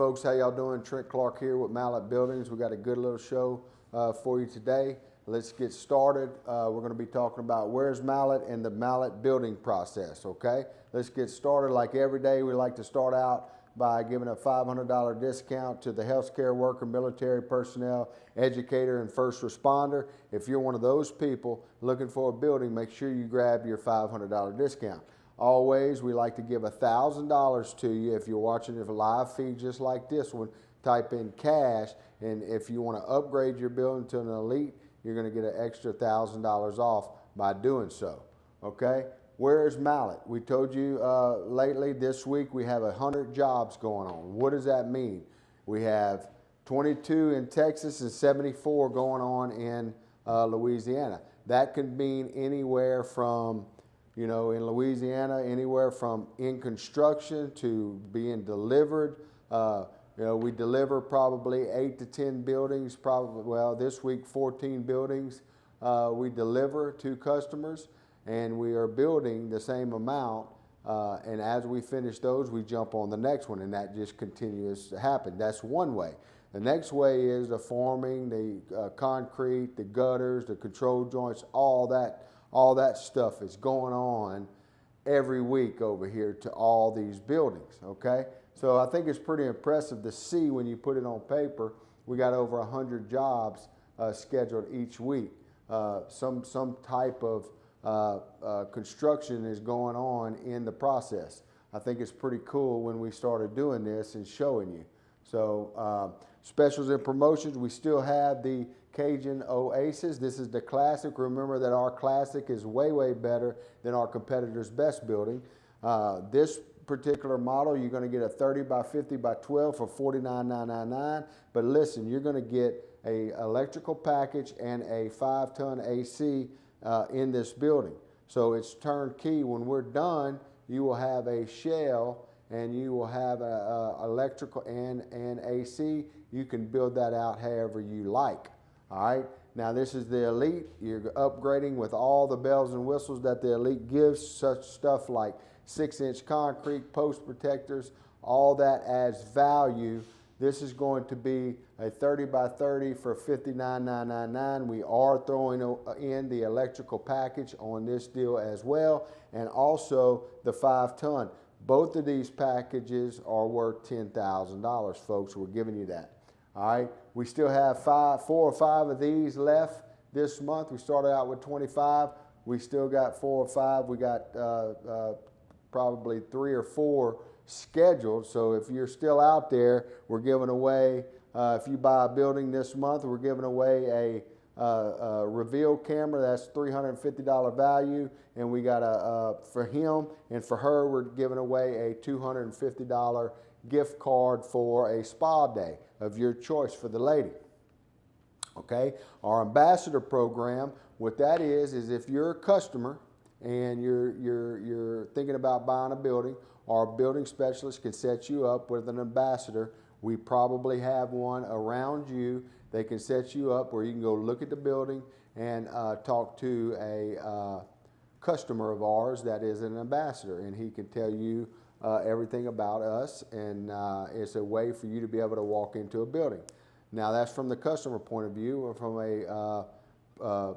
folks, how y'all doing? Trent Clark here with Mallett Buildings. We got a good little show for you today. Let's get started. We're going to be talking about where's Mallett and the Mallett building process, okay? Let's get started. Like every day, we like to start out by giving a $500 discount to the healthcare worker, military personnel, educator, and first responder. If you're one of those people looking for a building, make sure you grab your $500 discount. Always, we like to give $1,000 to you. If you're watching a live feed just like this one, type in cash, and if you want to upgrade your building to an elite, you're going to get an extra $1,000 off by doing so, okay? Where's Mallett? We told you lately, this week, we have 100 jobs going on. What does that mean? We have 22 in Texas and 74 going on in Louisiana. That could mean anywhere from, you know, in Louisiana, anywhere from in construction to being delivered. You know, we deliver probably 8 to 10 buildings, probably, well, this week 14 buildings we deliver to customers, and we are building the same amount, and as we finish those, we jump on the next one, and that just continues to happen. That's one way. The next way is the forming, the concrete, the gutters, the control joints, all that stuff is going on every week over here to all these buildings, okay? So I think it's pretty impressive to see when you put it on paper. We got over 100 jobs scheduled each week. Some type of construction is going on in the process. I think it's pretty cool when we started doing this and showing you. So specials and promotions, we still have the Cajun Oasis. This is the classic. Remember that our classic is way, way better than our competitor's best building. This particular model, you're going to get a 30 by 50 by 12 for $49,999. But listen, you're going to get a electrical package and a 5-ton AC in this building. So it's turnkey. When we're done, you will have a shell and you will have a electrical and AC. You can build that out however you like. All right. Now this is the Elite. You're upgrading with all the bells and whistles that the Elite gives, such stuff like 6-inch concrete, post protectors, all that adds value. This is going to be a 30 by 30 for $59,999. We are throwing in the electrical package on this deal as well, and also the 5-ton. Both of these packages are worth $10,000, folks. We're giving you that. All right. We still have 4 or 5 of these left this month. We started out with 25. We still got 4 or 5. We got probably 3 or 4 scheduled. So if you're still out there, we're giving away, if you buy a building this month, we're giving away a reveal camera. That's $350 value. And we got for him and for her, we're giving away a $250 gift card for a spa day of your choice for the lady. Okay, our ambassador program, what that is if you're a customer and you're thinking about buying a building, our building specialist can set you up with an ambassador. We probably have one around you. They can set you up where you can go look at the building and talk to a customer of ours that is an ambassador, and he can tell you everything about us, and it's a way for you to be able to walk into a building. Now that's from the customer point of view, or from a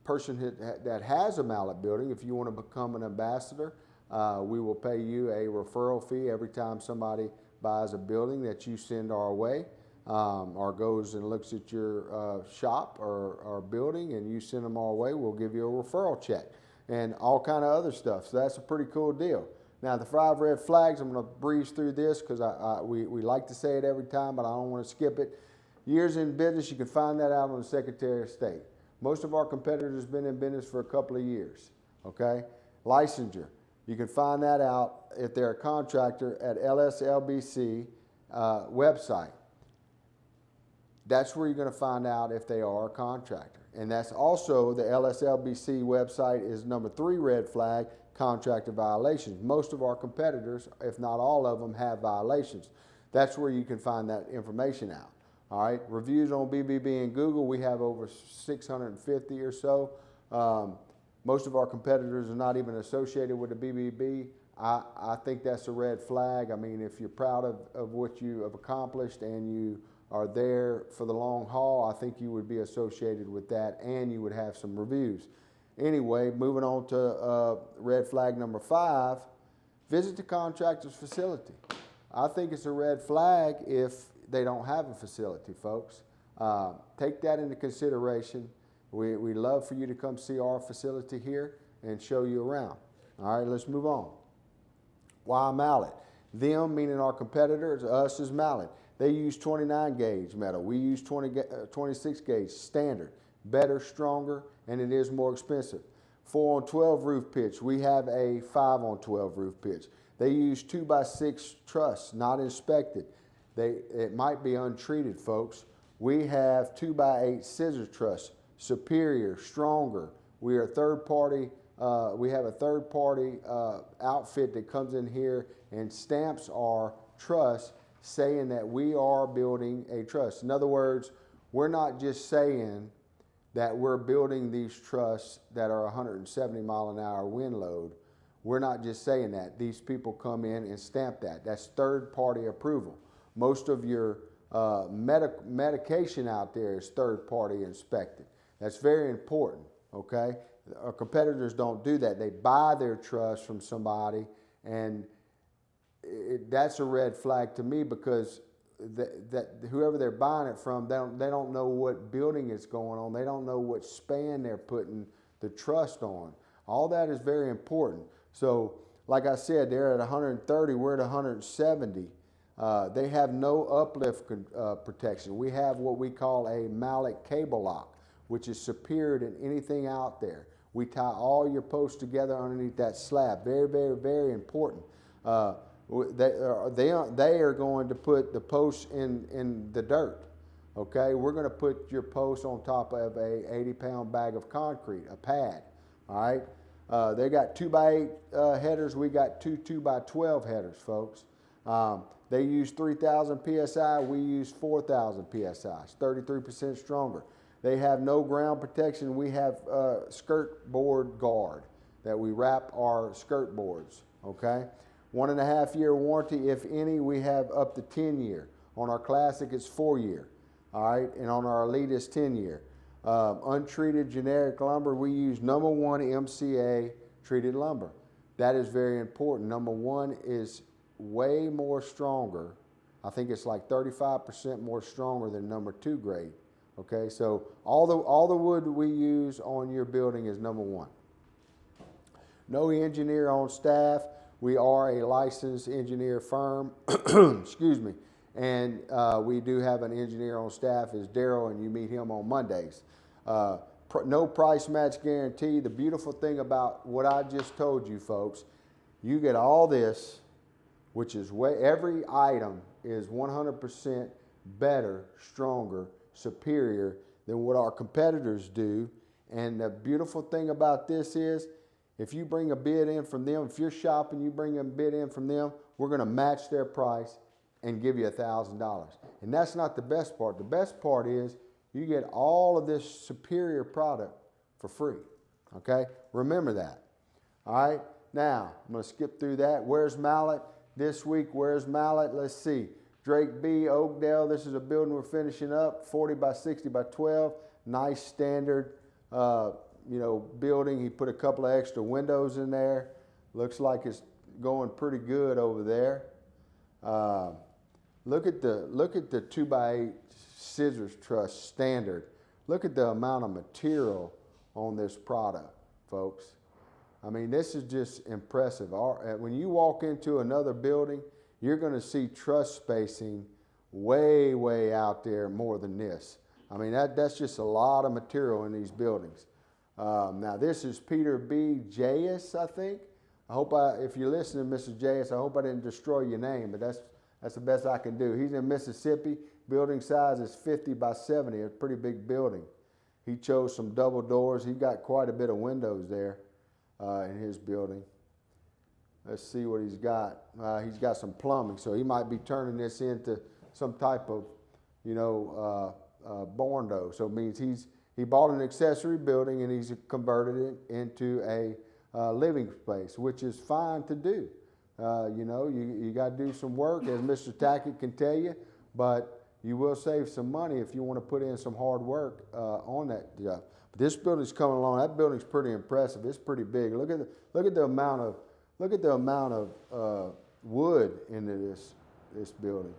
person that has a Mallett building. If you want to become an ambassador, we will pay you a referral fee every time somebody buys a building that you send our way, or goes and looks at your shop or building, and you send them our way. We'll give you a referral check and all kind of other stuff. So that's a pretty cool deal. Now the 5 red flags, I'm going to breeze through this because we like to say it every time, but I don't want to skip it. Years in business, you can find that out on the Secretary of State. Most of our competitors have been in business for a couple of years, okay? Licensure, you can find that out if they're a contractor at LSLBC website. That's where you're going to find out if they are a contractor. And that's also the LSLBC website is number 3 red flag, contractor violations. Most of our competitors, if not all of them, have violations. That's where you can find that information out. All right, reviews on BBB and Google, we have over 650 or so. Most of our competitors are not even associated with the BBB I think that's a red flag. I mean, if you're proud of what you have accomplished and you are there for the long haul, I think you would be associated with that and you would have some reviews. Anyway, moving on to red flag number 5, visit the contractor's facility. I think it's a red flag if they don't have a facility, folks. Take that into consideration. We love for you to come see our facility here and show you around. All right, let's move on. Why Mallett? Them, meaning our competitors, us is Mallett. They use 29 gauge metal. We use 26 gauge standard. Better, stronger, and it is more expensive. 4 on 12 roof pitch. We have a 5 on 12 roof pitch. They use 2x6 truss, not inspected. It might be untreated, folks. We have 2x8 scissor truss, superior, stronger. We are third party. We have a third party outfit that comes in here and stamps our truss, saying that we are building a truss. In other words, we're not just saying that we're building these truss that are 170 mile an hour wind load. We're not just saying that. These people come in and stamp that. That's third party approval. Most of your medication out there is third party inspected. That's very important, okay? Our competitors don't do that. They buy their truss from somebody, and that's a red flag to me, because that whoever they're buying it from, they don't know what building is going on. They don't know what span they're putting the truss on. All that is very important. So, like I said, they're at 130. We're at 170. They have no uplift protection. We have what we call a Mallett cable lock, which is superior than anything out there. We tie all your posts together underneath that slab. Very, very, very important. They are going to put the posts in the dirt. Okay, we're going to put your posts on top of a 80-pound bag of concrete, a pad. All right, they got 2x8 headers. We got 2x12 headers, folks. They use 3,000 psi. We use 4,000 psi. It's 33% stronger. They have no ground protection. We have skirt board guard that we wrap our skirt boards. Okay. 1.5 year warranty, if any. We have up to 10 year. On our Classic, it's 4 year. All right, and on our Elite, it's 10 year. Untreated generic lumber, we use number 1 MCA treated lumber. That is very important. Number 1 is way more stronger. I think it's like 35% more stronger than number 2 grade. Okay, so all the wood we use on your building is number 1. No engineer on staff. We are a licensed engineer firm, excuse me, and we do have an engineer on staff, is Daryl, and you meet him on Mondays. No price match guarantee. The beautiful thing about what I just told you, folks, you get all this, which is every item is 100% better, stronger, superior than what our competitors do. And the beautiful thing about this is, if you bring a bid in from them, if you're shopping, you bring a bid in from them, we're going to match their price and give you $1,000. And that's not the best part. The best part is you get all of this superior product for free. Okay? Remember that. All right? Now, I'm going to skip through that. Where's Mallett? This week, where's Mallett? Let's see. Drake B, Oakdale. This is a building we're finishing up, 40 by 60 by 12. Nice standard building. He put a couple of extra windows in there. Looks like it's going pretty good over there. Look at the 2x8 scissors truss standard. Look at the amount of material on this product, folks. I mean, this is just impressive. When you walk into another building, you're going to see truss spacing way, way out there more than this. I mean, that's just a lot of material in these buildings. Now, this is Peter B. J.S., I think. If you're listening, Mr. J.S., I hope I didn't destroy your name, but that's the best I can do. He's in Mississippi. Building size is 50 by 70, a pretty big building. He chose some double doors. He got quite a bit of windows there in his building. Let's see what he's got. He's got some plumbing, so he might be turning this into some type of, barn. So it means he bought an accessory building and he's converted it into a living space, which is fine to do. You know, you got to do some work, as Mr. Tackett can tell you, but you will save some money if you want to put in some hard work on that job. But this building's coming along. That building's pretty impressive. It's pretty big. Look at the amount of wood into this building.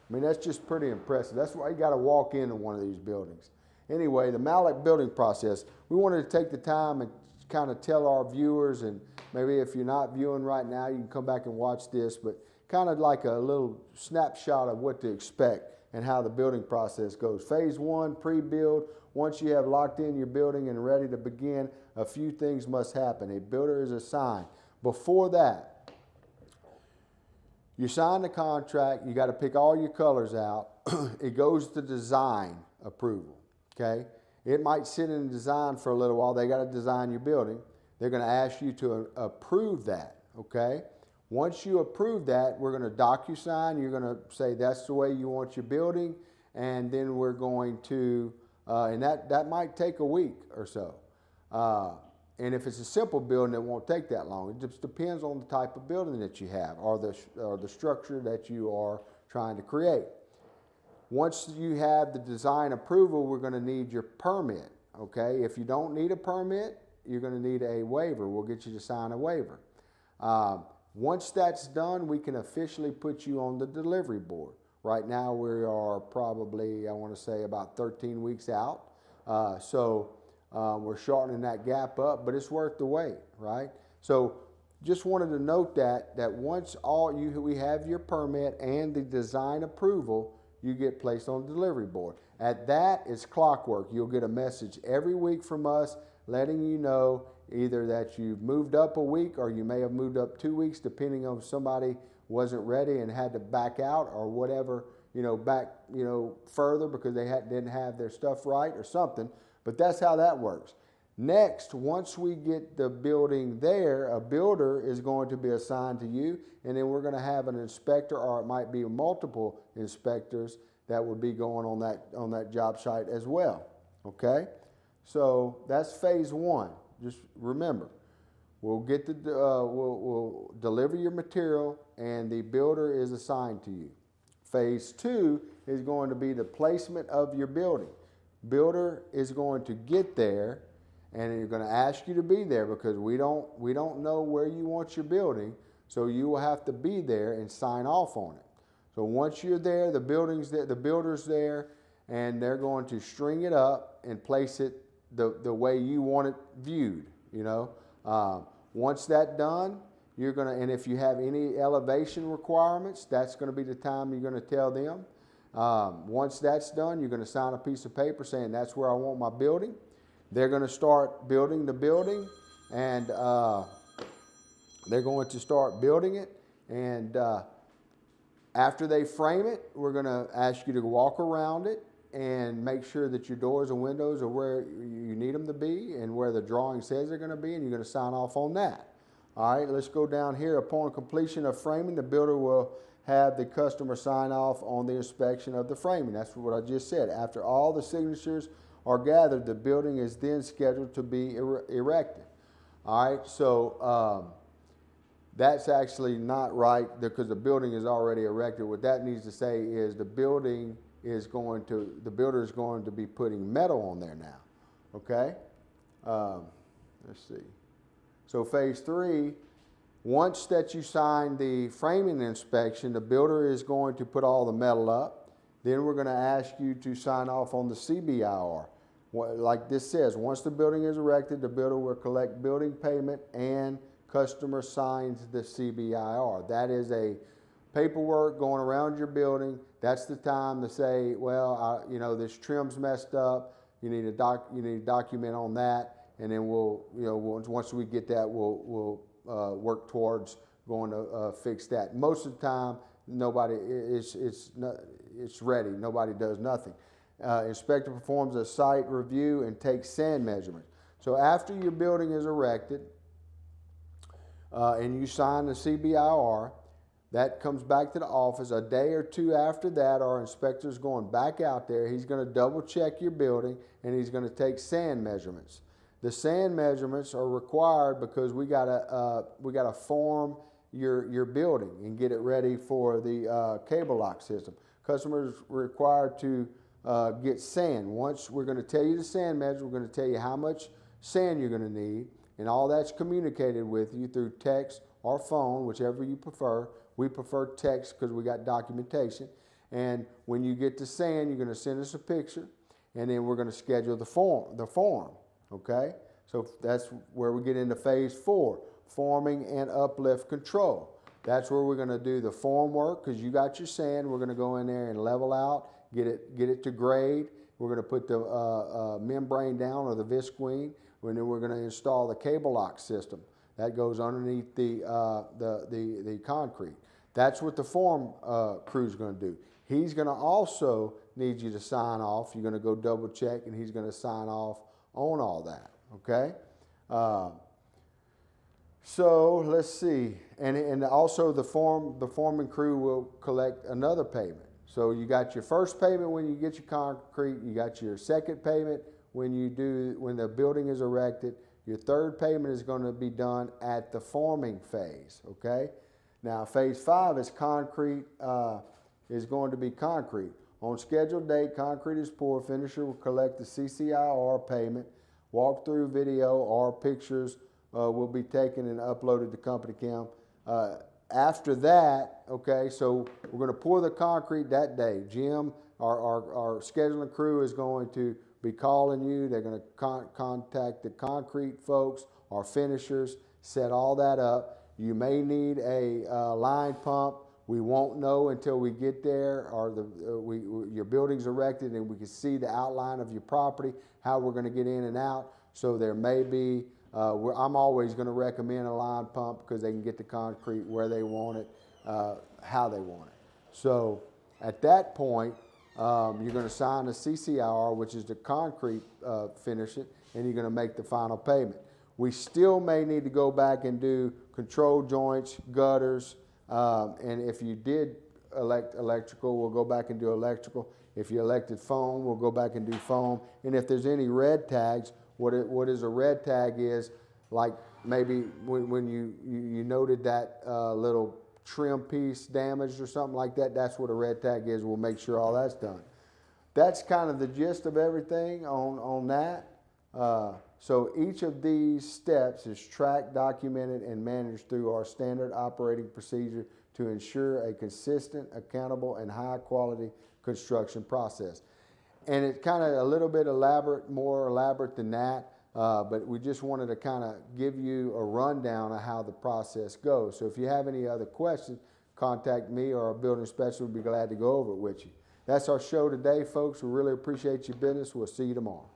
I mean, that's just pretty impressive. That's why you got to walk into one of these buildings. Anyway, the Mallett building process. We wanted to take the time and kind of tell our viewers, and maybe if you're not viewing right now, you can come back and watch this, but kind of like a little snapshot of what to expect and how the building process goes. Phase 1, pre-build. Once you have locked in your building and ready to begin, a few things must happen. A builder is assigned. Before that, you sign the contract, you got to pick all your colors out. It goes to design approval, okay? It might sit in design for a little while. They got to design your building. They're going to ask you to approve that, okay? Once you approve that, we're going to DocuSign. You're going to say that's the way you want your building, and then we're going to, and that might take a week or so. And if it's a simple building, it won't take that long. It just depends on the type of building that you have or the structure that you are trying to create. Once you have the design approval, we're going to need your permit, okay? If you don't need a permit, you're going to need a waiver. We'll get you to sign a waiver. Once that's done, we can officially put you on the delivery board. Right now, we are probably, I want to say, about 13 weeks out. We're shortening that gap up, but it's worth the wait, right? So just wanted to note that once we have your permit and the design approval, you get placed on the delivery board. At that, it's clockwork. You'll get a message every week from us letting you know either that you've moved up a week or you may have moved up 2 weeks, depending on if somebody wasn't ready and had to back out or whatever, back, further because they didn't have their stuff right or something. But that's how that works. Next, once we get the building there, a builder is going to be assigned to you, and then we're going to have an inspector, or it might be multiple inspectors that would be going on that job site as well. Okay? So that's phase 1. Just remember, we'll deliver your material, and the builder is assigned to you. Phase 2 is going to be the placement of your building. Builder is going to get there, and you're going to ask you to be there because we don't know where you want your building, so you will have to be there and sign off on it. So once you're there, the builder's there, and they're going to string it up and place it the way you want it viewed. Once that's done, you're going to, and if you have any elevation requirements, that's going to be the time you're going to tell them. Once that's done, you're going to sign a piece of paper saying that's where I want my building. They're going to start building the building, and they're going to start building it. And after they frame it, we're going to ask you to walk around it and make sure that your doors and windows are where you need them to be and where the drawing says they're going to be, and you're going to sign off on that. All right, let's go down here. Upon completion of framing, the builder will have the customer sign off on the inspection of the framing. That's what I just said. After all the signatures are gathered, the building is then scheduled to be erected. All right, so that's actually not right because the building is already erected. What that needs to say is the builder is going to be putting metal on there now. Okay, let's see. So phase 3. Once that you sign the framing inspection, the builder is going to put all the metal up. Then we're going to ask you to sign off on the CBIR. Like this says, once the building is erected, the builder will collect building payment and customer signs the CBIR. That is a paperwork going around your building. That's the time to say, well, this trim's messed up. You need to document on that, and then once we get that, we'll work towards going to fix that. Most of the time, it's ready. Nobody does nothing. Inspector performs a site review and takes sand measurements. So after your building is erected and you sign the CBIR, that comes back to the office. A day or two after that, our inspector's going back out there. He's going to double check your building, and he's going to take sand measurements. The sand measurements are required because we gotta form your building and get it ready for the cable lock system. Customers required to get sand. Once we're going to tell you the sand measure, we're going to tell you how much sand you're going to need, and all that's communicated with you through text or phone, whichever you prefer. We prefer text because we got documentation. And when you get the sand, you're going to send us a picture, and then we're going to schedule the form. Okay, so that's where we get into phase 4, forming and uplift control. That's where we're going to do the form work because you got your sand. We're going to go in there and level out, get it to grade. We're going to put the membrane down, or the visqueen, and then we're going to install the cable lock system that goes underneath the concrete. That's what the form crew is going to do. He's going to also need you to sign off. You're going to go double check, and he's going to sign off on all that. Okay. So let's see, and also the foreman crew will collect another payment. So you got your first payment when you get your concrete, you got your second payment when the building is erected. Your third payment is going to be done at the forming phase. Okay. Now phase 5 is concrete. Is going to be concrete. On scheduled date, concrete is poured. Finisher will collect the CCIR payment. Walkthrough video or pictures will be taken and uploaded to company cam. After that, okay, so we're going to pour the concrete that day. Jim, our scheduling crew, is going to be calling you. They're going to contact the concrete folks, our finishers, set all that up. You may need a line pump. We won't know until we get there, or your building's erected and we can see the outline of your property, how we're going to get in and out. So there may be, I'm always going to recommend a line pump because they can get the concrete where they want it, how they want it. So at that point, you're going to sign the CCIR, which is the concrete finish it, and you're going to make the final payment. We still may need to go back and do control joints, gutters, and if you did elect electrical, we'll go back and do electrical. If you elected foam, we'll go back and do foam. And if there's any red tags, what is a red tag is, like maybe when you noted that little trim piece damaged or something like that, that's what a red tag is. We'll make sure all that's done. That's kind of the gist of everything on that. So each of these steps is tracked, documented, and managed through our standard operating procedure to ensure a consistent, accountable, and high-quality construction process. And it's kind of a little bit elaborate, more elaborate than that, but we just wanted to kind of give you a rundown of how the process goes. So if you have any other questions, contact me or our building specialist. We'll be glad to go over it with you. That's our show today, folks. We really appreciate your business. We'll see you tomorrow.